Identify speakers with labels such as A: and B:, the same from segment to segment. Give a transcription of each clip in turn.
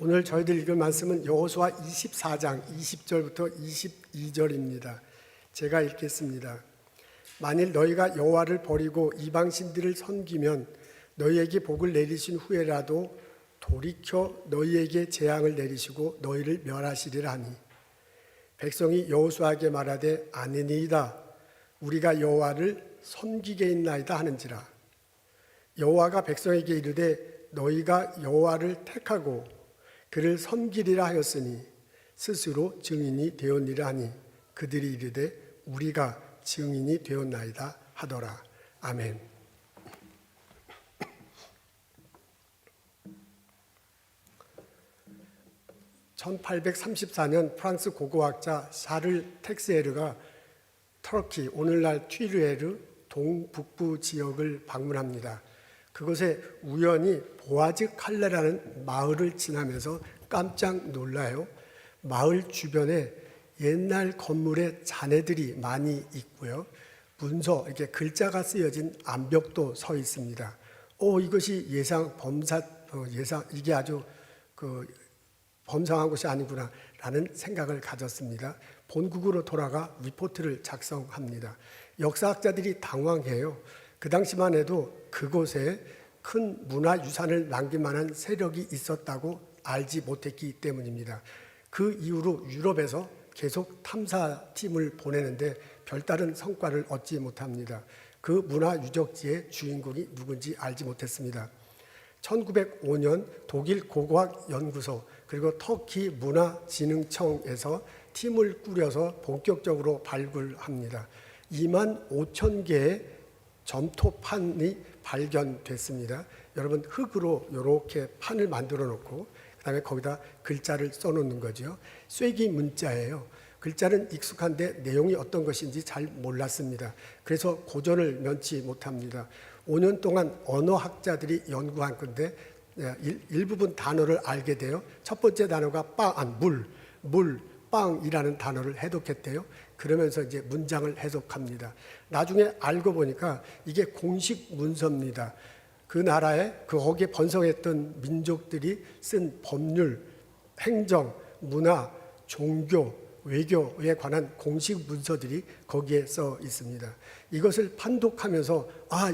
A: 오늘 저희들 읽을 말씀은 여호수아 24장 20절부터 22절입니다. 제가 읽겠습니다. 만일 너희가 여호와를 버리고 이방신들을 섬기면 너희에게 복을 내리신 후에라도 돌이켜 너희에게 재앙을 내리시고 너희를 멸하시리라 하니 백성이 여호수아에게 말하되 아니니이다. 우리가 여호와를 섬기게있나이다 하는지라. 여호와가 백성에게 이르되 너희가 여호와를 택하고 그를 섬기리라 하였으니 스스로 증인이 되었니라 하니 그들이 이르되 우리가 증인이 되었나이다 하더라. 아멘. (1834년) 프랑스 고고학자 샤를 텍스에르가 터키, 오늘날 튀르에르 동북부 지역을 방문합니다. 그곳에 우연히 보아즈 칼레라는 마을을 지나면서 깜짝 놀라요. 마을 주변에 옛날 건물에 잔해들이 많이 있고요. 문서, 이렇게 글자가 쓰여진 암벽도 서 있습니다. 이것이 이게 아주 범상한 것이 아니구나 라는 생각을 가졌습니다. 본국으로 돌아가 리포트를 작성합니다. 역사학자들이 당황해요. 그 당시만 해도 그곳에 큰 문화유산을 남길 만한 세력이 있었다고 알지 못했기 때문입니다. 그 이후로 유럽에서 계속 탐사팀을 보내는데 별다른 성과를 얻지 못합니다. 그 문화유적지의 주인공이 누군지 알지 못했습니다. 1905년 독일 고고학연구소 그리고 터키 문화진흥청에서 팀을 꾸려서 본격적으로 발굴합니다. 25,000개의 점토판이 발견됐습니다. 여러분, 흙으로 이렇게 판을 만들어 놓고 그다음에 거기다 글자를 써놓는 거죠. 쐐기 문자예요. 글자는 익숙한데 내용이 어떤 것인지 잘 몰랐습니다. 그래서 고전을 면치 못합니다. 5년 동안 언어학자들이 연구한 건데 일부분 단어를 알게 돼요. 첫 번째 단어가 빵이라는 단어를 해독했대요. 그러면서 이제 문장을 해석합니다. 나중에 알고 보니까 이게 공식 문서입니다. 그 나라에 거기에 번성했던 민족들이 쓴 법률, 행정, 문화, 종교, 외교에 관한 공식 문서들이 거기에 써 있습니다. 이것을 판독하면서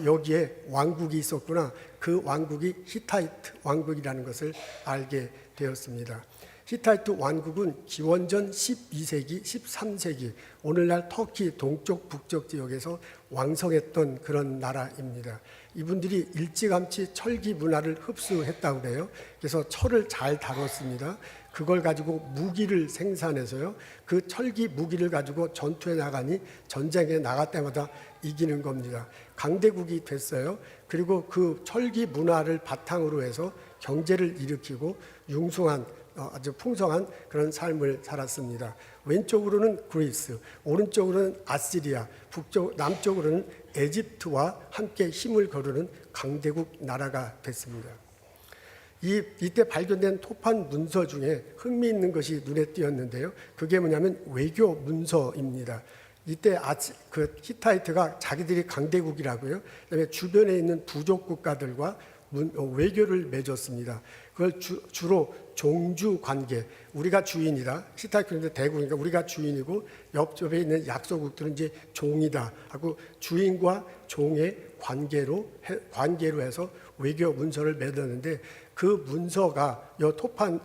A: 여기에 왕국이 있었구나. 그 왕국이 히타이트 왕국이라는 것을 알게 되었습니다. 히타이트 왕국은 기원전 12세기, 13세기 오늘날 터키 동쪽 북쪽 지역에서 왕성했던 그런 나라입니다. 이분들이 일찌감치 철기 문화를 흡수했다고 해요. 그래서 철을 잘 다뤘습니다. 그걸 가지고 무기를 생산해서요. 그 철기 무기를 가지고 전투에 나가니 전쟁에 나갈 때마다 이기는 겁니다. 강대국이 됐어요. 그리고 그 철기 문화를 바탕으로 해서 경제를 일으키고 융숭한 아주 풍성한 그런 삶을 살았습니다. 왼쪽으로는 그리스, 오른쪽으로는 아시리아, 남쪽으로는 에집트와 함께 힘을 거르는 강대국 나라가 됐습니다. 이때 발견된 토판 문서 중에 흥미있는 것이 눈에 띄었는데요. 그게 뭐냐면 외교 문서입니다. 이때 그 히타이트가 자기들이 강대국이라고요. 그다음에 주변에 있는 부족 국가들과 외교를 맺었습니다. 그걸 주로 종주 관계, 우리가 주인이다. 히타이트는 대국이니까 우리가 주인이고 옆쪽에 있는 약소국들은 이제 종이다 하고 주인과 종의 관계로 해서 외교 문서를 맺었는데 그 문서가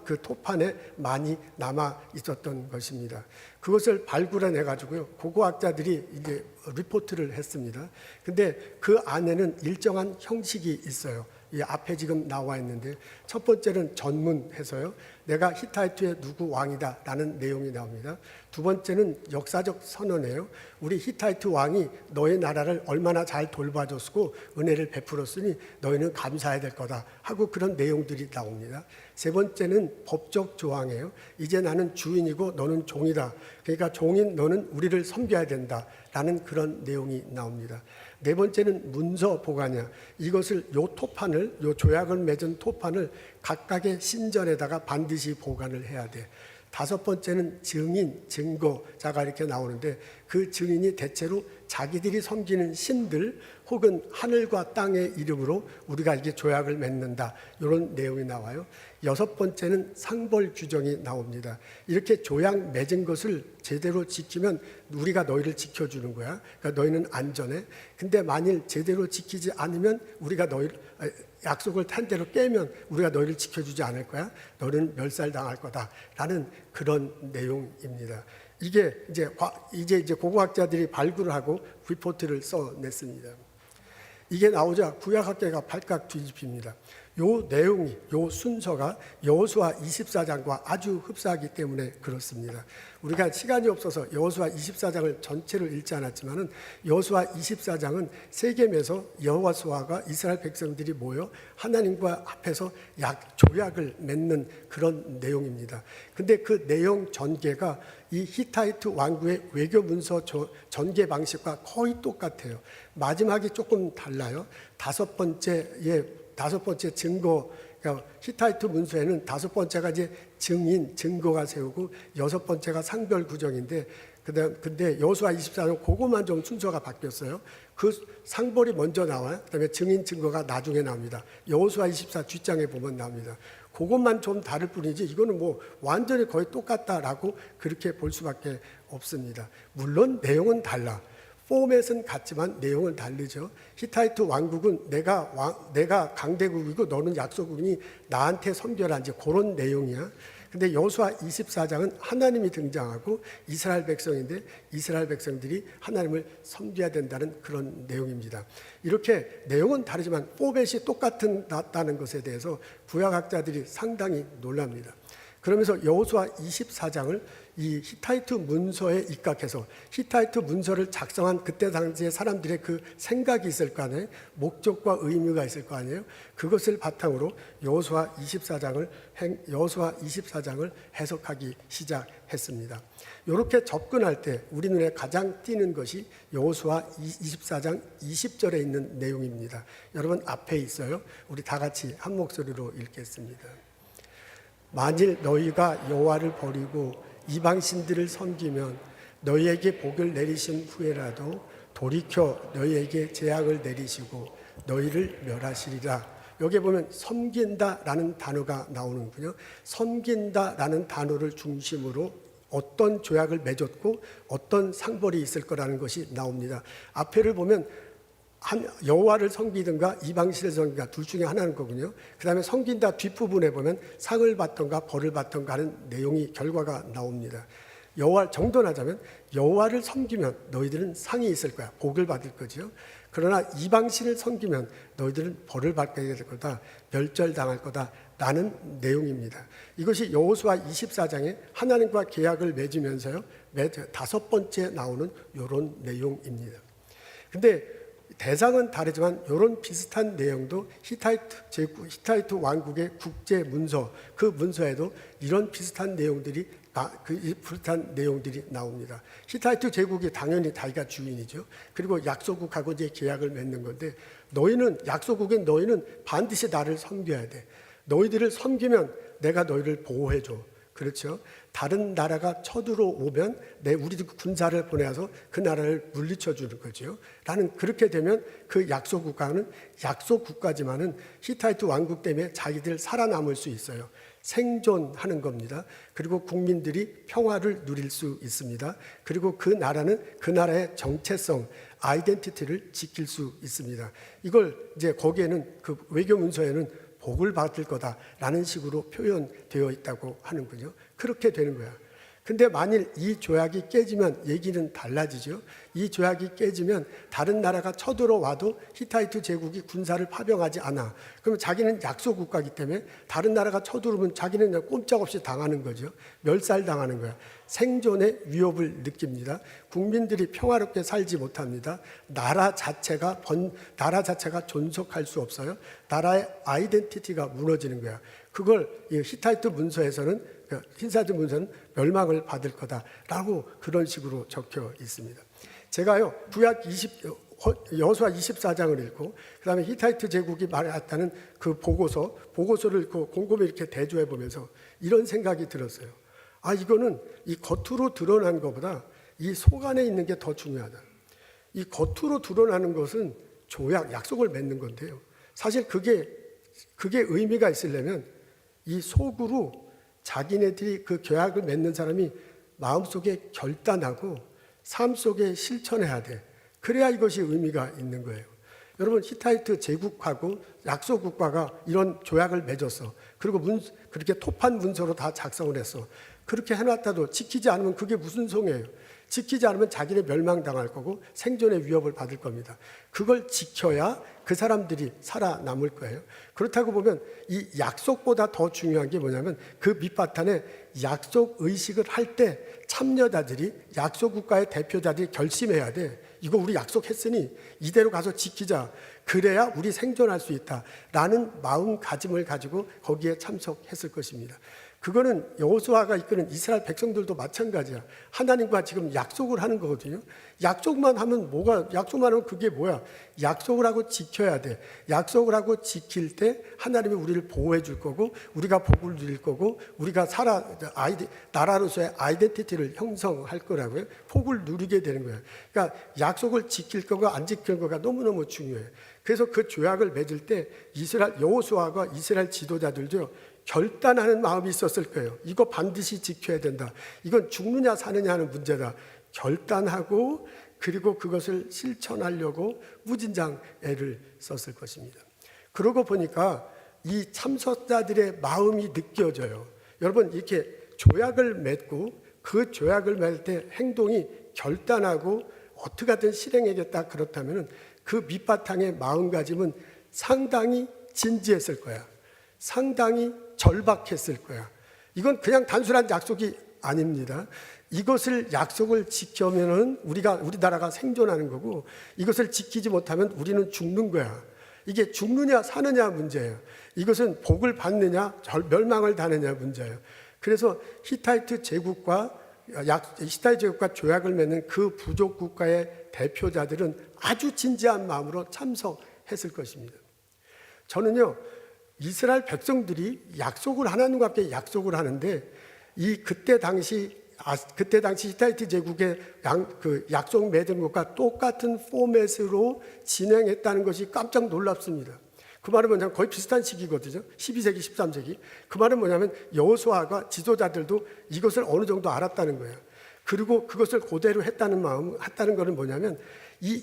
A: 그 토판에 많이 남아 있었던 것입니다. 그것을 발굴해내 가지고요. 고고학자들이 이제 리포트를 했습니다. 근데 그 안에는 일정한 형식이 있어요. 이 앞에 지금 나와 있는데 첫 번째는 전문해서요. 내가 히타이트의 누구 왕이다 라는 내용이 나옵니다. 두 번째는 역사적 선언이에요. 우리 히타이트 왕이 너의 나라를 얼마나 잘 돌봐줬고 은혜를 베풀었으니 너희는 감사해야 될 거다 하고 그런 내용들이 나옵니다. 세 번째는 법적 조항이에요. 이제 나는 주인이고 너는 종이다. 그러니까 종인 너는 우리를 섬겨야 된다 라는 그런 내용이 나옵니다. 네 번째는 문서 보관이야. 이것을 요 조약을 맺은 토판을 각각의 신전에다가 반드시 보관을 해야 돼. 다섯 번째는 증인, 증거자가 이렇게 나오는데 그 증인이 대체로 자기들이 섬기는 신들 혹은 하늘과 땅의 이름으로 우리가 이게 조약을 맺는다, 이런 내용이 나와요. 여섯 번째는 상벌 규정이 나옵니다. 이렇게 조약 맺은 것을 제대로 지키면 우리가 너희를 지켜주는 거야. 그러니까 너희는 안전해. 근데 만일 제대로 지키지 않으면 우리가 약속을 탄 대로 깨면 우리가 너희를 지켜주지 않을 거야. 너는 멸살당할 거다라는 그런 내용입니다. 이게 이제 고고학자들이 발굴을 하고 리포트를 써냈습니다. 이게 나오자 구약학계가 발칵 뒤집힙니다. 요 내용이, 요 순서가 여호수아 24장과 아주 흡사하기 때문에 그렇습니다. 우리가 시간이 없어서 여호수아 24장을 전체를 읽지 않았지만은 여호수아 24장은 세겜에서 여호수아가 이스라엘 백성들이 모여 하나님과 앞에서 조약을 맺는 그런 내용입니다. 근데 그 내용 전개가 이 히타이트 왕국의 외교 문서 전개 방식과 거의 똑같아요. 마지막이 조금 달라요. 다섯 번째 증거, 그러니까 히타이트 문서에는 다섯 번째가 이제 증거가 세우고 여섯 번째가 상별 구정인데, 근데 여호수아 24장 그것만 좀 순서가 바뀌었어요. 그 상벌이 먼저 나와요. 그다음에 증거가 나중에 나옵니다. 여호수아 24 뒷장에 보면 나옵니다. 그것만 좀 다를 뿐이지 이거는 뭐 완전히 거의 똑같다라고 그렇게 볼 수밖에 없습니다. 물론 내용은 달라. 포맷은 같지만 내용은 다르죠. 히타이트 왕국은 내가 강대국이고 너는 약소국이니 나한테 섬겨라, 이제 그런 내용이야. 근데 여호수아 24장은 하나님이 등장하고 이스라엘 백성인데 이스라엘 백성들이 하나님을 섬겨야 된다는 그런 내용입니다. 이렇게 내용은 다르지만 포맷이 똑같다는 것에 대해서 구약학자들이 상당히 놀랍니다. 그러면서 여호수아 24장을 이 히타이트 문서에 입각해서 히타이트 문서를 작성한 그때 당시의 사람들의 그 생각이 있을 거 아니에요. 목적과 의미가 있을 거 아니에요. 그것을 바탕으로 여호수아 24장을 해석하기 시작했습니다. 이렇게 접근할 때 우리 눈에 가장 띄는 것이 여호수아 24장 20절에 있는 내용입니다. 여러분 앞에 있어요. 우리 다 같이 한 목소리로 읽겠습니다. 만일 너희가 여호와를 버리고 이방신들을 섬기면 너희에게 복을 내리신 후에라도 돌이켜 너희에게 재앙을 내리시고 너희를 멸하시리라. 여기 보면 섬긴다라는 단어가 나오는군요. 섬긴다라는 단어를 중심으로 어떤 조약을 맺었고 어떤 상벌이 있을 거라는 것이 나옵니다. 앞에를 보면 여호와를 섬기든가 이방신을 섬기든가 둘 중에 하나는 거군요. 그 다음에 섬긴다 뒷부분에 보면 상을 받던가 벌을 받던가 하는 내용이 결과가 나옵니다. 여호와 정돈하자면 여호와를 섬기면 너희들은 상이 있을 거야. 복을 받을 거죠. 그러나 이방신을 섬기면 너희들은 벌을 받게 될 거다. 멸절당할 거다. 라는 내용입니다. 이것이 여호수아 24장에 하나님과 계약을 맺으면서요. 다섯 번째 나오는 이런 내용입니다. 근데 대상은 다르지만 이런 비슷한 내용도 히타이트 왕국의 국제 문서, 그 문서에도 이런 비슷한 내용들이 나옵니다. 히타이트 제국이 당연히 자기가 주인이죠. 그리고 약소국하고 이제 계약을 맺는 건데 약소국인 너희는 반드시 나를 섬겨야 돼. 너희들을 섬기면 내가 너희를 보호해줘. 그렇죠. 다른 나라가 쳐들어오면 우리 군사를 보내서 그 나라를 물리쳐 주는 거죠. 그렇게 되면 그 약소국가는 약소국가지만은 히타이트 왕국 때문에 자기들 살아남을 수 있어요. 생존하는 겁니다. 그리고 국민들이 평화를 누릴 수 있습니다. 그리고 그 나라는 그 나라의 정체성, 아이덴티티를 지킬 수 있습니다. 이걸 이제 거기에는 그 외교 문서에는 복을 받을 거다라는 식으로 표현되어 있다고 하는군요. 그렇게 되는 거야. 근데 만일 이 조약이 깨지면 얘기는 달라지죠. 이 조약이 깨지면 다른 나라가 쳐들어와도 히타이트 제국이 군사를 파병하지 않아. 그러면 자기는 약소국가이기 때문에 다른 나라가 쳐들어오면 자기는 꼼짝없이 당하는 거죠. 멸살당하는 거야. 생존의 위협을 느낍니다. 국민들이 평화롭게 살지 못합니다. 나라 자체가 존속할 수 없어요. 나라의 아이덴티티가 무너지는 거야. 그걸 히타이트 문서에서는 멸망을 받을 거다라고 그런 식으로 적혀 있습니다. 제가요 여호수아 24장을 읽고 그다음에 히타이트 제국이 말했다는 그 보고서를 읽고 곰곰이 이렇게 대조해 보면서 이런 생각이 들었어요. 이거는 이 겉으로 드러난 것보다 이 속 안에 있는 게 더 중요하다. 이 겉으로 드러나는 것은 조약, 약속을 맺는 건데요. 사실 그게 의미가 있으려면 이 속으로 자기네들이 그 계약을 맺는 사람이 마음속에 결단하고 삶 속에 실천해야 돼. 그래야 이것이 의미가 있는 거예요. 여러분, 히타이트 제국하고 약소 국가가 이런 조약을 맺었어. 그리고 그렇게 토판 문서로 다 작성을 했어. 그렇게 해놨다도 지키지 않으면 그게 무슨 송이에요? 지키지 않으면 자기네 멸망당할 거고 생존의 위협을 받을 겁니다. 그걸 지켜야 그 사람들이 살아남을 거예요. 그렇다고 보면 이 약속보다 더 중요한 게 뭐냐면 그 밑바탕에 약속 의식을 할 때 참여자들이 약속 국가의 대표자들이 결심해야 돼. 이거 우리 약속했으니 이대로 가서 지키자. 그래야 우리 생존할 수 있다라는 마음가짐을 가지고 거기에 참석했을 것입니다. 그거는 여호수아가 이끄는 이스라엘 백성들도 마찬가지야. 하나님과 지금 약속을 하는 거거든요. 약속만 하면 그게 뭐야? 약속을 하고 지켜야 돼. 약속을 하고 지킬 때 하나님이 우리를 보호해 줄 거고 우리가 복을 누릴 거고 우리가 나라로서의 아이덴티티를 형성할 거라고요. 복을 누리게 되는 거예요. 그러니까 약속을 지킬 거가 안 지킬 거가 너무너무 중요해요. 그래서 그 조약을 맺을 때 이스라엘 여호수아가 이스라엘 지도자들도 결단하는 마음이 있었을 거예요. 이거 반드시 지켜야 된다. 이건 죽느냐 사느냐 하는 문제다. 결단하고 그리고 그것을 실천하려고 무진장 애를 썼을 것입니다. 그러고 보니까 이 참석자들의 마음이 느껴져요. 여러분, 이렇게 조약을 맺고 그 조약을 맺을 때 행동이 결단하고 어떻게 하든 실행하겠다 그렇다면 그 밑바탕의 마음가짐은 상당히 진지했을 거야. 상당히 절박했을 거야. 이건 그냥 단순한 약속이 아닙니다. 이것을 약속을 지켜면은 우리 나라가 생존하는 거고 이것을 지키지 못하면 우리는 죽는 거야. 이게 죽느냐 사느냐 문제예요. 이것은 복을 받느냐 멸망을 당느냐 문제예요. 그래서 히타이트 제국과 조약을 맺는 그 부족 국가의 대표자들은 아주 진지한 마음으로 참석했을 것입니다. 저는요, 이스라엘 백성들이 하나님과 함께 약속을 하는데 그때 당시 히타이트 제국의 약속 맺은 것과 똑같은 포맷으로 진행했다는 것이 깜짝 놀랍습니다. 그 말은 뭐냐면 거의 비슷한 시기거든요. 12세기, 13세기. 그 말은 뭐냐면 여호수아가 지도자들도 이것을 어느 정도 알았다는 거예요. 그리고 그것을 그대로 했다는 거는 뭐냐면 이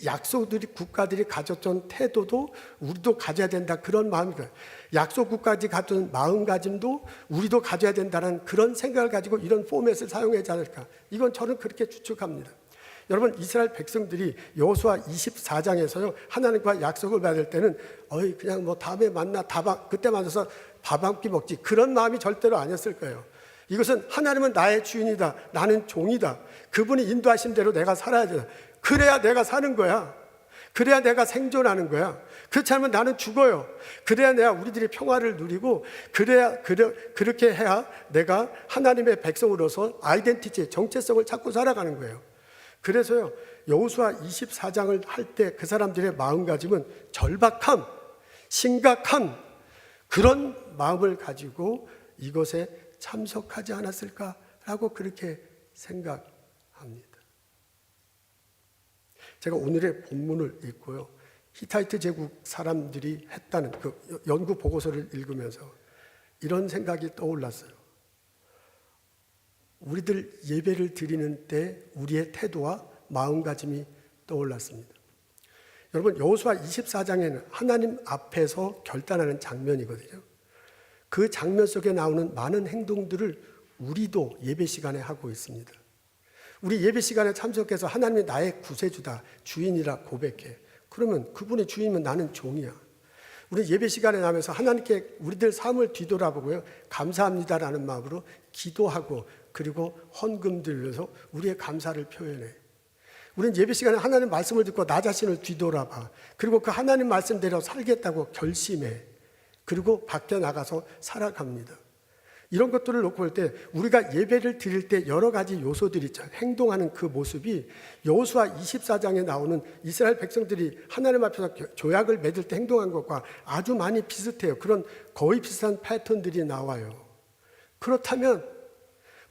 A: 국가들이 가졌던 태도도 우리도 가져야 된다. 그런 마음이에요. 약속 국가들이 가졌던 마음가짐도 우리도 가져야 된다는 그런 생각을 가지고 이런 포맷을 사용하지 않을까. 이건 저는 그렇게 추측합니다. 여러분, 이스라엘 백성들이 여호수아 24장에서요 하나님과 약속을 받을 때는 그냥 다음에 만나 그때 만나서 밥 한 끼 먹지 그런 마음이 절대로 아니었을 거예요. 이것은 하나님은 나의 주인이다. 나는 종이다. 그분이 인도하신 대로 내가 살아야 된다. 그래야 내가 사는 거야. 그래야 내가 생존하는 거야. 그렇지 않으면 나는 죽어요. 그래야 내가 우리들이 평화를 누리고 그렇게 해야 내가 하나님의 백성으로서 아이덴티티, 정체성을 찾고 살아가는 거예요. 그래서요, 여호수아 24장을 할 때 그 사람들의 마음가짐은 절박함, 심각함, 그런 마음을 가지고 이것에 참석하지 않았을까라고 그렇게 생각합니다. 제가 오늘의 본문을 읽고요, 히타이트 제국 사람들이 했다는 그 연구 보고서를 읽으면서 이런 생각이 떠올랐어요. 우리들 예배를 드리는 때 우리의 태도와 마음가짐이 떠올랐습니다. 여러분, 여호수아 24장에는 하나님 앞에서 결단하는 장면이거든요. 그 장면 속에 나오는 많은 행동들을 우리도 예배 시간에 하고 있습니다. 우리 예배 시간에 참석해서 하나님이 나의 구세주다, 주인이라 고백해. 그러면 그분이 주인이면 나는 종이야. 우리 예배 시간에 나면서 하나님께 우리들 삶을 뒤돌아보고요, 감사합니다라는 마음으로 기도하고 그리고 헌금 들려서 우리의 감사를 표현해. 우리는 예배 시간에 하나님 말씀을 듣고 나 자신을 뒤돌아봐. 그리고 그 하나님 말씀대로 살겠다고 결심해. 그리고 밖에 나가서 살아갑니다. 이런 것들을 놓고 볼 때 우리가 예배를 드릴 때 여러 가지 요소들이 있잖아요. 행동하는 그 모습이 여호수아 24장에 나오는 이스라엘 백성들이 하나님 앞에서 조약을 맺을 때 행동한 것과 아주 많이 비슷해요. 그런 거의 비슷한 패턴들이 나와요. 그렇다면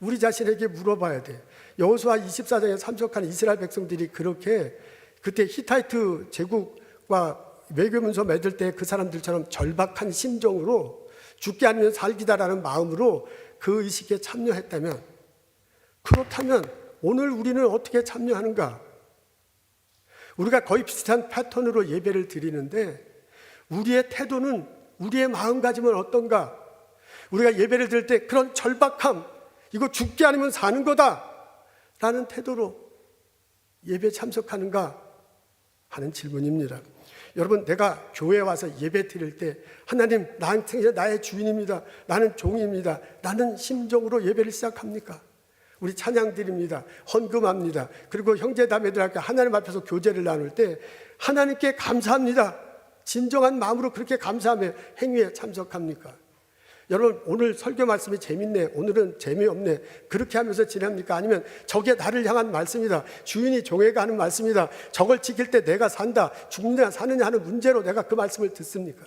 A: 우리 자신에게 물어봐야 돼. 여호수아 24장에 참석한 이스라엘 백성들이 그렇게 그때 히타이트 제국과 외교문서 맺을 때 그 사람들처럼 절박한 심정으로 죽기 아니면 살기다라는 마음으로 그 의식에 참여했다면, 그렇다면 오늘 우리는 어떻게 참여하는가? 우리가 거의 비슷한 패턴으로 예배를 드리는데 우리의 태도는, 우리의 마음가짐은 어떤가? 우리가 예배를 드릴 때 그런 절박함, 이거 죽기 아니면 사는 거다 라는 태도로 예배 참석하는가 하는 질문입니다. 여러분, 내가 교회에 와서 예배 드릴 때 하나님, 나한테 나의 주인입니다, 나는 종입니다, 라는 심정으로 예배를 시작합니까? 우리 찬양 드립니다, 헌금합니다, 그리고 형제자매들과 하나님 앞에서 교제를 나눌 때 하나님께 감사합니다, 진정한 마음으로 그렇게 감사하며 행위에 참석합니까? 여러분, 오늘 설교 말씀이 재밌네, 오늘은 재미없네, 그렇게 하면서 지냅니까? 아니면 저게 나를 향한 말씀이다, 주인이 종에게 하는 말씀이다, 저걸 지킬 때 내가 산다, 죽느냐 사느냐 하는 문제로 내가 그 말씀을 듣습니까?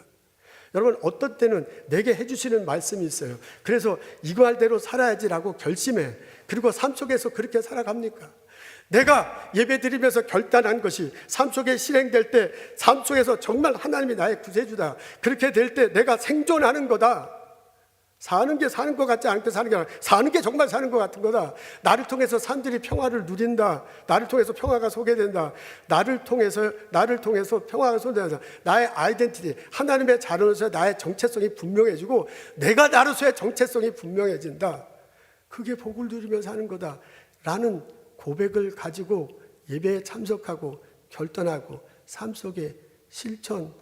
A: 여러분, 어떤 때는 내게 해주시는 말씀이 있어요. 그래서 이거 할 대로 살아야지라고 결심해. 그리고 삶 속에서 그렇게 살아갑니까? 내가 예배 드리면서 결단한 것이 삶 속에 실행될 때, 삶 속에서 정말 하나님이 나의 구세주다, 그렇게 될 때 내가 생존하는 거다. 사는 게 사는 것 같지 않게 사는 게 아니라 사는 게 정말 사는 것 같은 거다. 나를 통해서 사람들이 평화를 누린다, 나를 통해서 평화가 소개된다, 나를 통해서 평화가 소개된다. 나의 아이덴티티, 하나님의 자녀로서 나의 정체성이 분명해지고 내가 나로서의 정체성이 분명해진다. 그게 복을 누리며 사는 거다 라는 고백을 가지고 예배에 참석하고 결단하고 삶 속에 실천합니까?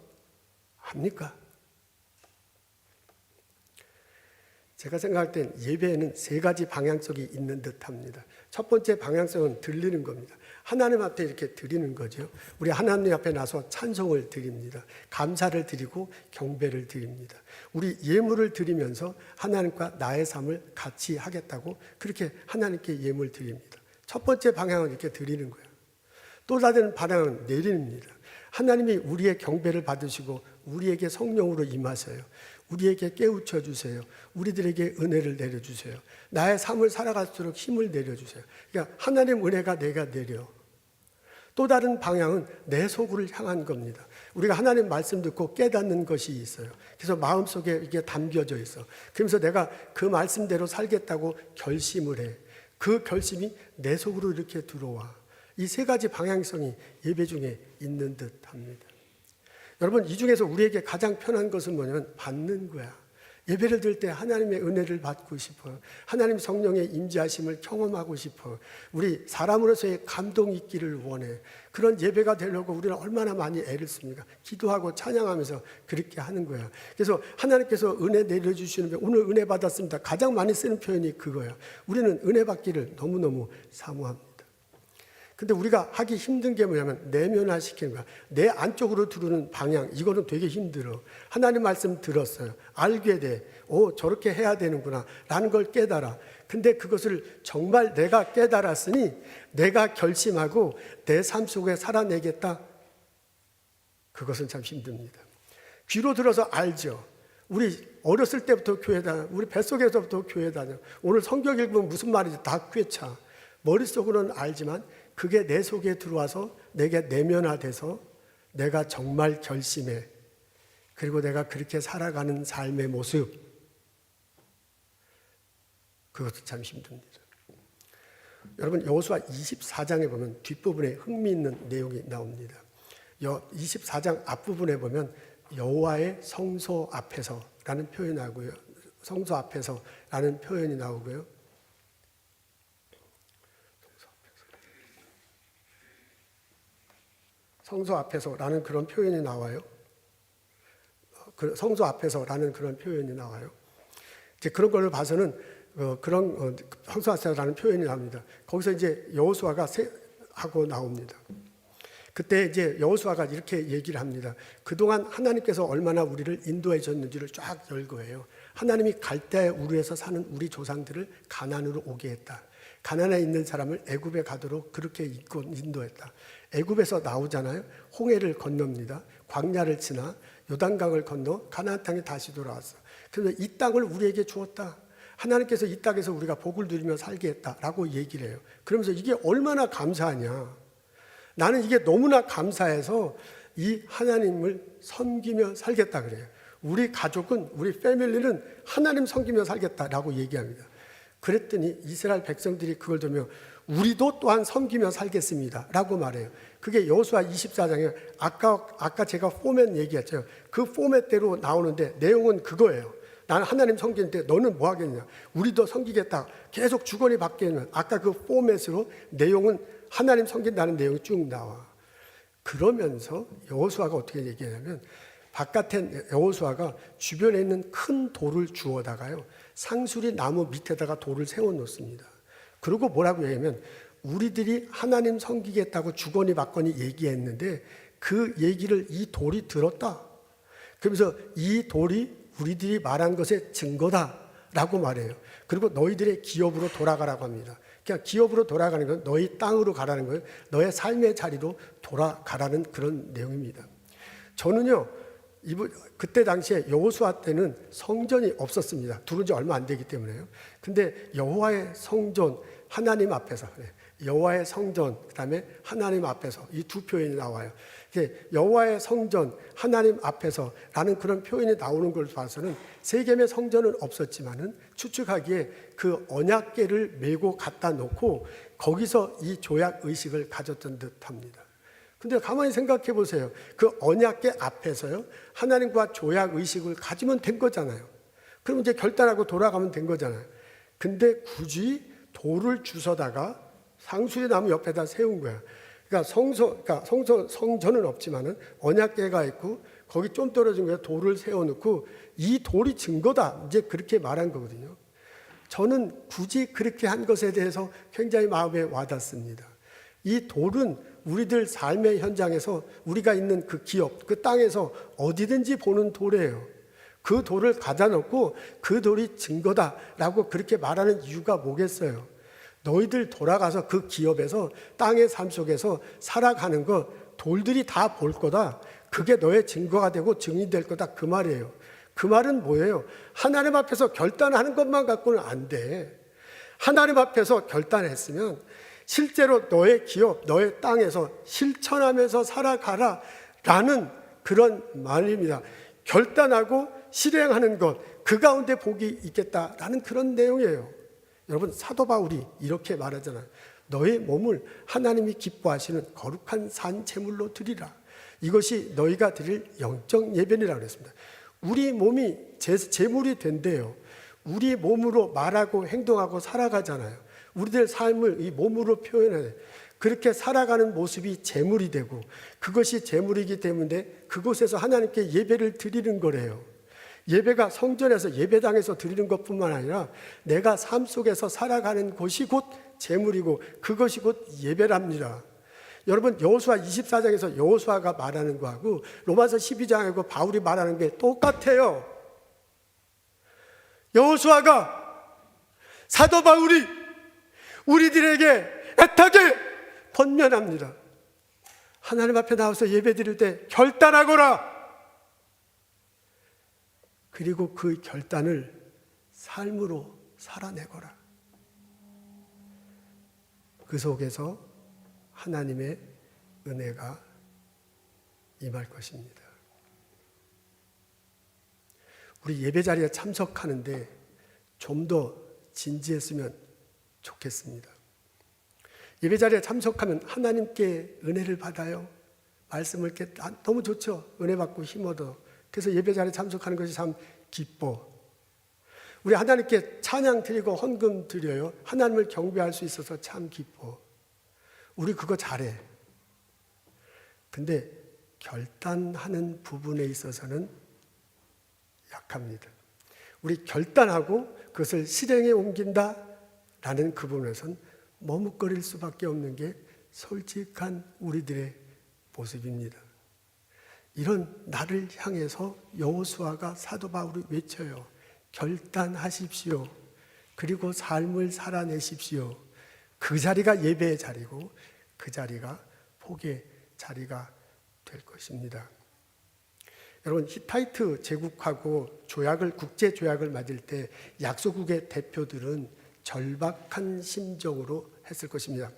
A: 제가 생각할 땐 예배에는 세 가지 방향성이 있는 듯합니다. 첫 번째 방향성은 드리는 겁니다. 하나님 앞에 이렇게 드리는 거죠. 우리 하나님 앞에 나서 찬송을 드립니다. 감사를 드리고 경배를 드립니다. 우리 예물을 드리면서 하나님과 나의 삶을 같이 하겠다고 그렇게 하나님께 예물 드립니다. 첫 번째 방향은 이렇게 드리는 거예요. 또 다른 방향은 내립니다. 하나님이 우리의 경배를 받으시고 우리에게 성령으로 임하세요. 우리에게 깨우쳐 주세요. 우리들에게 은혜를 내려주세요. 나의 삶을 살아갈수록 힘을 내려주세요. 그러니까 하나님 은혜가 내가 내려. 또 다른 방향은 내 속을 향한 겁니다. 우리가 하나님 말씀 듣고 깨닫는 것이 있어요. 그래서 마음속에 이게 담겨져 있어. 그러면서 내가 그 말씀대로 살겠다고 결심을 해. 그 결심이 내 속으로 이렇게 들어와. 이 세 가지 방향성이 예배 중에 있는 듯합니다. 여러분, 이 중에서 우리에게 가장 편한 것은 뭐냐면 받는 거야. 예배를 드릴 때 하나님의 은혜를 받고 싶어요. 하나님 성령의 임재하심을 경험하고 싶어요. 우리 사람으로서의 감동이 있기를 원해. 그런 예배가 되려고 우리는 얼마나 많이 애를 씁니까? 기도하고 찬양하면서 그렇게 하는 거야. 그래서 하나님께서 은혜 내려주시는, 오늘 은혜 받았습니다, 가장 많이 쓰는 표현이 그거야. 우리는 은혜 받기를 너무너무 사모합니다. 근데 우리가 하기 힘든 게 뭐냐면 내면화시키는 거야. 내 안쪽으로 들어오는 방향, 이거는 되게 힘들어. 하나님 말씀 들었어요. 알게 돼. 저렇게 해야 되는구나 라는 걸 깨달아. 근데 그것을 정말 내가 깨달았으니 내가 결심하고 내 삶 속에 살아내겠다. 그것은 참 힘듭니다. 귀로 들어서 알죠. 우리 어렸을 때부터 교회 다녀. 우리 뱃속에서부터 교회 다녀. 오늘 성경 읽으면 무슨 말인지 다 꿰차. 머릿속으로는 알지만 그게 내 속에 들어와서 내게 내면화돼서 내가 정말 결심해. 그리고 내가 그렇게 살아가는 삶의 모습. 그것도 참 힘듭니다. 여러분, 여호수아 24장에 보면 뒷부분에 흥미있는 내용이 나옵니다. 24장 앞부분에 보면 여호와의 성소 앞에서라는 표현이 나오고요. 성소 앞에서라는 표현이 나오고요. 성소 앞에서라는 그런 표현이 나와요. 성소 앞에서라는 그런 표현이 나와요. 이제 그런 걸 봐서는 그런 성소 앞에서라는 표현이 나옵니다. 거기서 이제 여호수아가 하고 나옵니다. 그때 이제 여호수아가 이렇게 얘기를 합니다. 그동안 하나님께서 얼마나 우리를 인도해 줬는지를 쫙 열거해요. 하나님이 갈대아 우르에서 사는 우리 조상들을 가나안으로 오게 했다. 가나안에 있는 사람을 애굽에 가도록 그렇게 인도했다. 애굽에서 나오잖아요. 홍해를 건넙니다. 광야를 지나 요단강을 건너 가나안 땅에 다시 돌아왔어. 그래서 이 땅을 우리에게 주었다. 하나님께서 이 땅에서 우리가 복을 누리며 살게 했다라고 얘기를 해요. 그러면서 이게 얼마나 감사하냐. 나는 이게 너무나 감사해서 이 하나님을 섬기며 살겠다 그래요. 우리 가족은, 우리 패밀리는 하나님 섬기며 살겠다라고 얘기합니다. 그랬더니 이스라엘 백성들이 그걸 들으며 우리도 또한 섬기며 살겠습니다 라고 말해요. 그게 여호수아 24장에 아까 제가 포맷 얘기했죠. 그 포맷대로 나오는데 내용은 그거예요. 나는 하나님 섬기는데 너는 뭐 하겠냐. 우리도 섬기겠다. 계속 주거니 바뀌는 아까 그 포맷으로 내용은 하나님 섬긴다는 내용이 쭉 나와. 그러면서 여호수아가 어떻게 얘기하냐면 바깥에 여호수아가 주변에 있는 큰 돌을 주워다가요 상수리 나무 밑에다가 돌을 세워놓습니다. 그리고 뭐라고 얘기하면 우리들이 하나님 섬기겠다고 주거니 받거니 얘기했는데 그 얘기를 이 돌이 들었다. 그러면서 이 돌이 우리들이 말한 것의 증거다라고 말해요. 그리고 너희들의 기업으로 돌아가라고 합니다. 그러니까 기업으로 돌아가는 건 너희 땅으로 가라는 거예요. 너의 삶의 자리로 돌아가라는 그런 내용입니다. 저는요 그때 당시에 여호수아 때는 성전이 없었습니다. 들어온 지 얼마 안 되기 때문에요. 근데 여호와의 성전 하나님 앞에서, 여호와의 성전 그다음에 하나님 앞에서 이 두 표현이 나와요. 여호와의 성전 하나님 앞에서라는 그런 표현이 나오는 걸 봐서는 세겜의 성전은 없었지만은 추측하기에 그 언약궤를 메고 갖다 놓고 거기서 이 조약 의식을 가졌던 듯합니다. 근데 가만히 생각해 보세요. 그 언약궤 앞에서요 하나님과 조약 의식을 가지면 된 거잖아요. 그럼 이제 결단하고 돌아가면 된 거잖아요. 근데 굳이 돌을 주워다가 상수리 나무 옆에다 세운 거야. 그러니까 성전은 없지만은 언약궤가 있고 거기 좀 떨어진 거에 돌을 세워놓고 이 돌이 증거다. 이제 그렇게 말한 거거든요. 저는 굳이 그렇게 한 것에 대해서 굉장히 마음에 와닿습니다. 이 돌은 우리들 삶의 현장에서 우리가 있는 그 기업, 그 땅에서 어디든지 보는 돌이에요. 그 돌을 가다 놓고 그 돌이 증거다라고 그렇게 말하는 이유가 뭐겠어요? 너희들 돌아가서 그 기업에서 땅의 삶 속에서 살아가는 거 돌들이 다 볼 거다. 그게 너의 증거가 되고 증인이 될 거다. 그 말이에요. 그 말은 뭐예요? 하나님 앞에서 결단하는 것만 갖고는 안 돼. 하나님 앞에서 결단했으면 실제로 너의 기업, 너의 땅에서 실천하면서 살아가라 라는 그런 말입니다. 결단하고 실행하는 것, 그 가운데 복이 있겠다라는 그런 내용이에요. 여러분 사도 바울이 이렇게 말하잖아요. 너의 몸을 하나님이 기뻐하시는 거룩한 산 제물로 드리라. 이것이 너희가 드릴 영적 예배니라고 그랬습니다. 우리 몸이 제물이 된대요. 우리 몸으로 말하고 행동하고 살아가잖아요. 우리들 삶을 이 몸으로 표현해 그렇게 살아가는 모습이 제물이 되고 그것이 제물이기 때문에 그곳에서 하나님께 예배를 드리는 거래요. 예배가 성전에서 예배당에서 드리는 것뿐만 아니라 내가 삶 속에서 살아가는 곳이 곧 제물이고 그것이 곧 예배랍니다. 여러분 여호수아 24장에서 여호수아가 말하는 거하고 로마서 12장하고 바울이 말하는 게 똑같아요. 여호수아가 사도 바울이 우리들에게 애타게 권면합니다. 하나님 앞에 나와서 예배 드릴 때 결단하거라. 그리고 그 결단을 삶으로 살아내거라. 그 속에서 하나님의 은혜가 임할 것입니다. 우리 예배 자리에 참석하는데 좀 더 진지했으면 좋겠습니다. 예배 자리에 참석하면 하나님께 은혜를 받아요. 말씀을 이렇게 너무 좋죠. 은혜 받고 힘 얻어. 그래서 예배 자리에 참석하는 것이 참 기뻐. 우리 하나님께 찬양 드리고 헌금 드려요. 하나님을 경배할 수 있어서 참 기뻐. 우리 그거 잘해. 근데 결단하는 부분에 있어서는 약합니다. 우리 결단하고 그것을 실행에 옮긴다라는 그 부분에서는 머뭇거릴 수밖에 없는 게 솔직한 우리들의 모습입니다. 이런 나를 향해서 여호수아가 사도 바울이 외쳐요. 결단하십시오. 그리고 삶을 살아내십시오. 그 자리가 예배의 자리고 그 자리가 복의 자리가 될 것입니다. 여러분 히타이트 제국하고 국제 조약을 맺을 때 약소국의 대표들은 절박한 심정으로 했을 것입니다.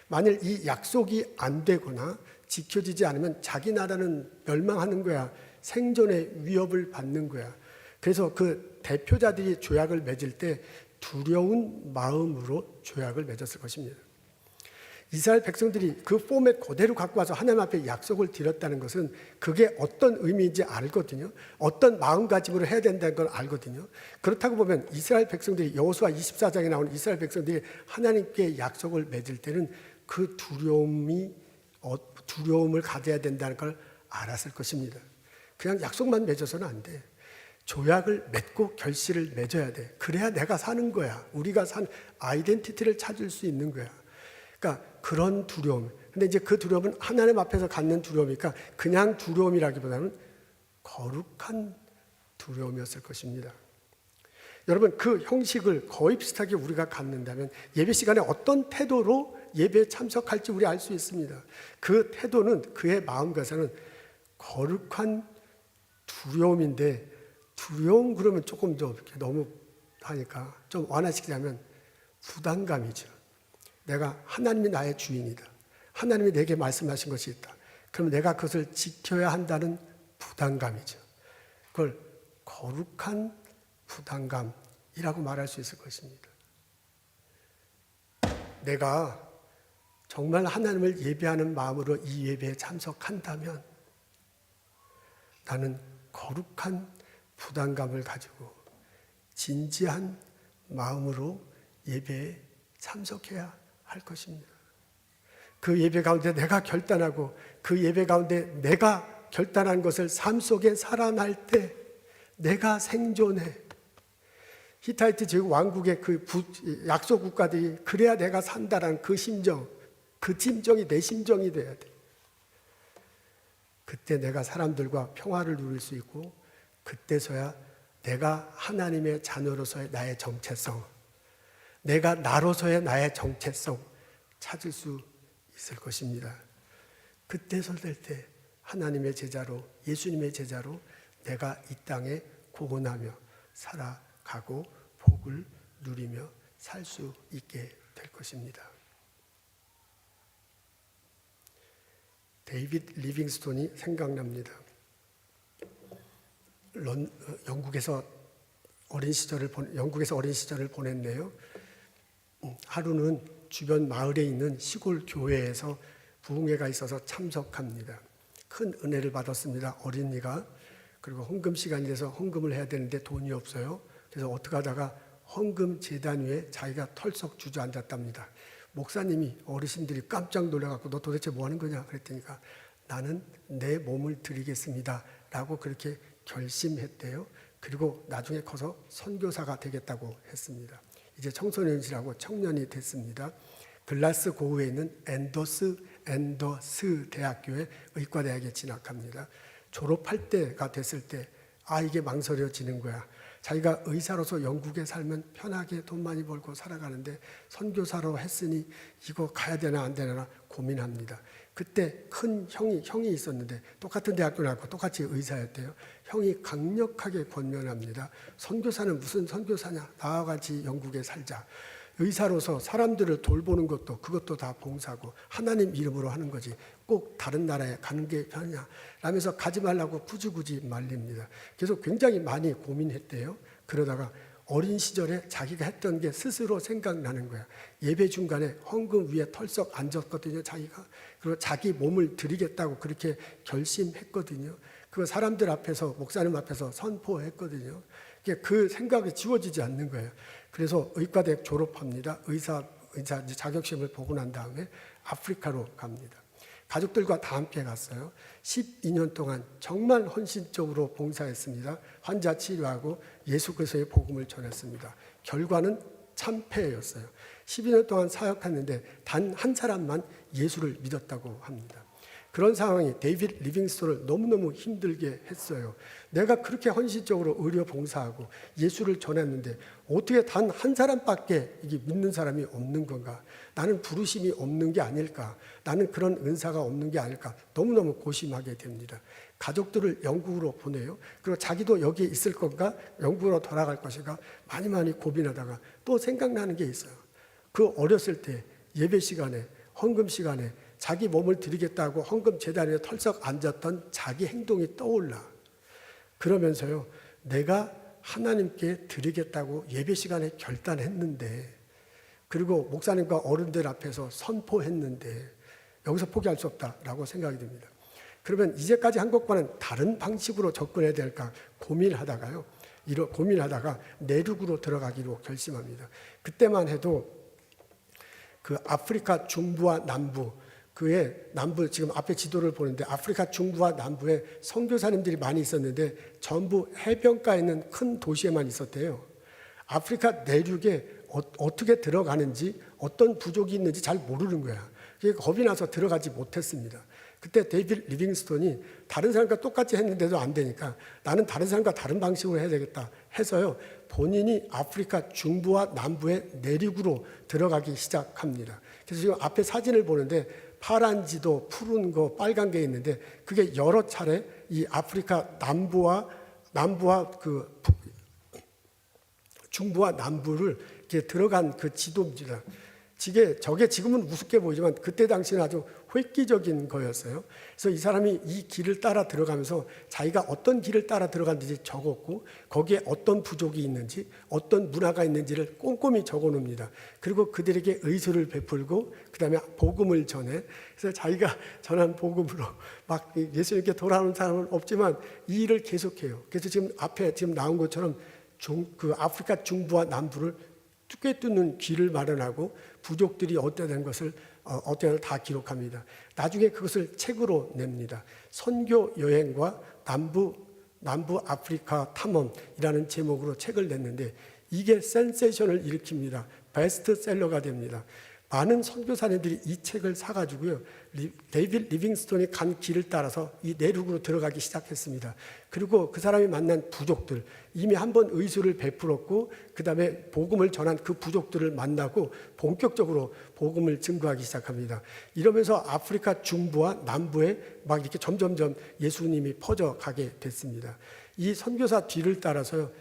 A: 만일 이 약속이 안 되거나 지켜지지 않으면 자기 나라는 멸망하는 거야. 생존의 위협을 받는 거야. 그래서 그 대표자들이 조약을 맺을 때 두려운 마음으로 조약을 맺었을 것입니다. 이스라엘 백성들이 그 포맷 그대로 갖고 와서 하나님 앞에 약속을 드렸다는 것은 그게 어떤 의미인지 알거든요. 어떤 마음가짐으로 해야 된다는 걸 알거든요. 그렇다고 보면 이스라엘 백성들이 여호수아 24장에 나오는 이스라엘 백성들이 하나님께 약속을 맺을 때는 그 두려움을 가져야 된다는 걸 알았을 것입니다. 그냥 약속만 맺어서는 안 돼. 조약을 맺고 결실을 맺어야 돼. 그래야 내가 사는 거야. 우리가 산 아이덴티티를 찾을 수 있는 거야. 그러니까 그런 두려움. 근데 이제 그 두려움은 하나님 앞에서 갖는 두려움이니까 그냥 두려움이라기보다는 거룩한 두려움이었을 것입니다. 여러분, 그 형식을 거의 비슷하게 우리가 갖는다면 예배 시간에 어떤 태도로 예배에 참석할지 우리 알 수 있습니다. 그 태도는 그의 마음가짐은 거룩한 두려움인데, 두려움 그러면 조금 더 이렇게 너무 하니까 좀 완화시키자면 부담감이죠. 내가 하나님이 나의 주인이다. 하나님이 내게 말씀하신 것이 있다. 그럼 내가 그것을 지켜야 한다는 부담감이죠. 그걸 거룩한 부담감이라고 말할 수 있을 것입니다. 내가 정말 하나님을 예배하는 마음으로 이 예배에 참석한다면 나는 거룩한 부담감을 가지고 진지한 마음으로 예배에 참석해야 할 것입니다. 그 예배 가운데 내가 결단하고 그 예배 가운데 내가 결단한 것을 삶 속에 살아날 때 내가 생존해. 히타이트 제국 왕국의 그 약소 국가들이 그래야 내가 산다라는 그 심정, 그 심정이 내 심정이 돼야 돼. 그때 내가 사람들과 평화를 누릴 수 있고 그때서야 내가 하나님의 자녀로서의 나의 정체성, 내가 나로서의 나의 정체성 찾을 수 있을 것입니다. 그때 설될 때 하나님의 제자로, 예수님의 제자로 내가 이 땅에 공헌하며 살아가고 복을 누리며 살 수 있게 될 것입니다. 데이빗 리빙스톤이 생각납니다. 영국에서 어린 시절을 보냈네요. 하루는 주변 마을에 있는 시골 교회에서 부흥회가 있어서 참석합니다. 큰 은혜를 받았습니다. 어린이가. 그리고 헌금 시간이 돼서 헌금을 해야 되는데 돈이 없어요. 그래서 어떻게 하다가 헌금 재단 위에 자기가 털썩 주저앉았답니다. 목사님이, 어르신들이 깜짝 놀라갖고 너 도대체 뭐 하는 거냐 그랬더니까 나는 내 몸을 드리겠습니다 라고 그렇게 결심했대요. 그리고 나중에 커서 선교사가 되겠다고 했습니다. 이제 청소년이라고 청년이 됐습니다. 글라스 고우에 있는 앤더스 대학교의 의과대학에 진학합니다. 졸업할 때가 됐을 때 이게 망설여지는 거야. 자기가 의사로서 영국에 살면 편하게 돈 많이 벌고 살아가는데 선교사로 했으니 이거 가야 되나 안 되나 고민합니다. 그때 큰 형이 있었는데 똑같은 대학교 나왔고 똑같이 의사였대요. 형이 강력하게 권면합니다. 선교사는 무슨 선교사냐? 나와 같이 영국에 살자. 의사로서 사람들을 돌보는 것도 그것도 다 봉사고 하나님 이름으로 하는 거지 꼭 다른 나라에 가는 게 편이냐 라면서 가지 말라고 굳이 말립니다. 그래서 굉장히 많이 고민했대요. 그러다가 어린 시절에 자기가 했던 게 스스로 생각나는 거야. 예배 중간에 헌금 위에 털썩 앉았거든요. 자기가. 그리고 자기 몸을 드리겠다고 그렇게 결심했거든요. 그 사람들 앞에서, 목사님 앞에서 선포했거든요. 그 생각이 지워지지 않는 거예요. 그래서 의과대학 졸업합니다. 의사 자격시험을 보고 난 다음에 아프리카로 갑니다. 가족들과 다 함께 갔어요. 12년 동안 정말 헌신적으로 봉사했습니다. 환자 치료하고 예수 그리스도의 복음을 전했습니다. 결과는 참패였어요. 12년 동안 사역했는데 단 한 사람만 예수를 믿었다고 합니다. 그런 상황이 데이빗 리빙스톤을 너무너무 힘들게 했어요. 내가 그렇게 헌신적으로 의료 봉사하고 예수를 전했는데 어떻게 단 한 사람밖에 이게 믿는 사람이 없는 건가? 나는 부르심이 없는 게 아닐까? 나는 그런 은사가 없는 게 아닐까? 너무너무 고심하게 됩니다. 가족들을 영국으로 보내요. 그리고 자기도 여기에 있을 건가? 영국으로 돌아갈 것인가? 많이 고민하다가 또 생각나는 게 있어요. 그 어렸을 때 예배 시간에 헌금 시간에 자기 몸을 드리겠다고 헌금 제단에 털썩 앉았던 자기 행동이 떠올라. 그러면서요, 내가 하나님께 드리겠다고 예배 시간에 결단했는데, 그리고 목사님과 어른들 앞에서 선포했는데 여기서 포기할 수 없다라고 생각이 듭니다. 그러면 이제까지 한 것과는 다른 방식으로 접근해야 될까 고민하다가 내륙으로 들어가기로 결심합니다. 그때만 해도 그 아프리카 중부와 남부, 지금 앞에 지도를 보는데 아프리카 중부와 남부에 선교사님들이 많이 있었는데 전부 해변가에 있는 큰 도시에만 있었대요. 아프리카 내륙에 어떻게 들어가는지, 어떤 부족이 있는지 잘 모르는 거야. 겁이 나서 들어가지 못했습니다. 그때 데이빗 리빙스톤이 다른 사람과 똑같이 했는데도 안 되니까 나는 다른 사람과 다른 방식으로 해야 되겠다 해서요, 본인이 아프리카 중부와 남부의 내륙으로 들어가기 시작합니다. 그래서 지금 앞에 사진을 보는데 파란 지도, 푸른 거, 빨간 게 있는데 그게 여러 차례 이 아프리카 중부와 남부를 이렇게 들어간 그 지도입니다. 저게 지금은 우습게 보이지만 그때 당시는 아주 획기적인 거였어요. 그래서 이 사람이 이 길을 따라 들어가면서 자기가 어떤 길을 따라 들어갔는지 적었고 거기에 어떤 부족이 있는지 어떤 문화가 있는지를 꼼꼼히 적어놓습니다. 그리고 그들에게 의술을 베풀고 그 다음에 복음을 전해. 그래서 자기가 전한 복음으로 막 예수님께 돌아오는 사람은 없지만 이 일을 계속해요. 그래서 지금 앞에 지금 나온 것처럼 그 아프리카 중부와 남부를 뚜게 뚫는 길을 마련하고 부족들이 어떻게 된 것을 다 기록합니다. 나중에 그것을 책으로 냅니다. 선교 여행과 남부 아프리카 탐험이라는 제목으로 책을 냈는데 이게 센세이션을 일으킵니다. 베스트셀러가 됩니다. 많은 선교사님들이 이 책을 사가지고요, 데이빗 리빙스톤이 간 길을 따라서 이 내륙으로 들어가기 시작했습니다. 그리고 그 사람이 만난 부족들, 이미 한번 의술을 베풀었고 그 다음에 복음을 전한 그 부족들을 만나고 본격적으로 복음을 증거하기 시작합니다. 이러면서 아프리카 중부와 남부에 막 이렇게 점점점 예수님이 퍼져가게 됐습니다. 이 선교사 뒤를 따라서요,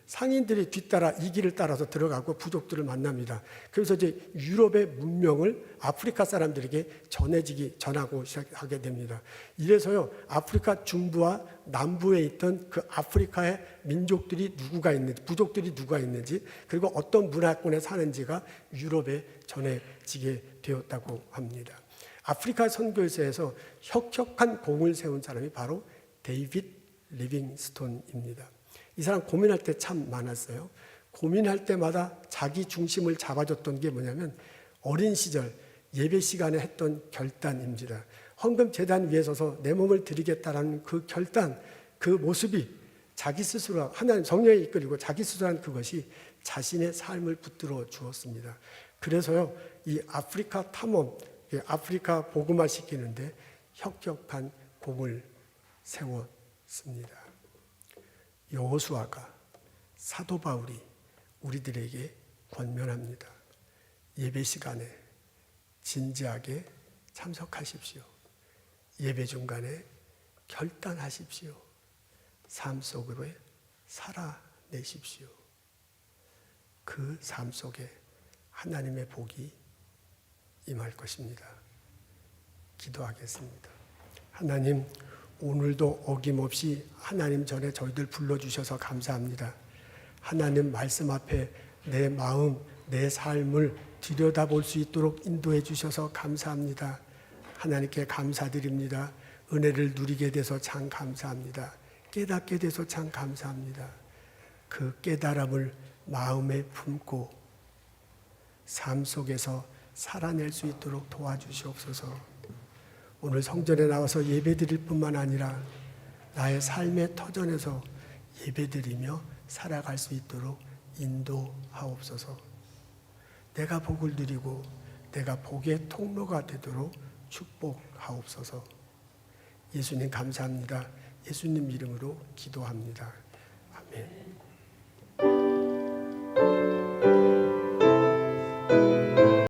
A: 상인들이 뒤따라 이 길을 따라서 들어가고 부족들을 만납니다. 그래서 이제 유럽의 문명을 아프리카 사람들에게 전하고 시작하게 됩니다. 이래서요, 아프리카 중부와 남부에 있던 그 아프리카의 민족들이 누구가 있는지, 부족들이 누가 있는지, 그리고 어떤 문화권에 사는지가 유럽에 전해지게 되었다고 합니다. 아프리카 선교사에서 혁혁한 공을 세운 사람이 바로 데이빗 리빙스톤입니다. 이 사람 고민할 때 참 많았어요. 고민할 때마다 자기 중심을 잡아줬던 게 뭐냐면 어린 시절 예배 시간에 했던 결단입니다. 헌금 제단 위에 서서 내 몸을 드리겠다라는 그 결단, 그 모습이 자기 스스로 하나님 성령에 이끌리고 자기 스스로 한 그것이 자신의 삶을 붙들어 주었습니다. 그래서요, 이 아프리카 탐험, 아프리카 복음화 시키는데 혁혁한 공을 세웠습니다. 여호수아가, 사도 바울이 우리들에게 권면합니다. 예배 시간에 진지하게 참석하십시오. 예배 중간에 결단하십시오. 삶 속으로 살아내십시오. 그 삶 속에 하나님의 복이 임할 것입니다. 기도하겠습니다. 하나님, 오늘도 어김없이 하나님 전에 저희들 불러주셔서 감사합니다. 하나님 말씀 앞에 내 마음, 내 삶을 들여다볼 수 있도록 인도해 주셔서 감사합니다. 하나님께 감사드립니다. 은혜를 누리게 돼서 참 감사합니다. 깨닫게 돼서 참 감사합니다. 그 깨달음을 마음에 품고 삶 속에서 살아낼 수 있도록 도와주시옵소서. 오늘 성전에 나와서 예배드릴 뿐만 아니라 나의 삶의 터전에서 예배드리며 살아갈 수 있도록 인도하옵소서. 내가 복을 누리고 내가 복의 통로가 되도록 축복하옵소서. 예수님 감사합니다. 예수님 이름으로 기도합니다. 아멘.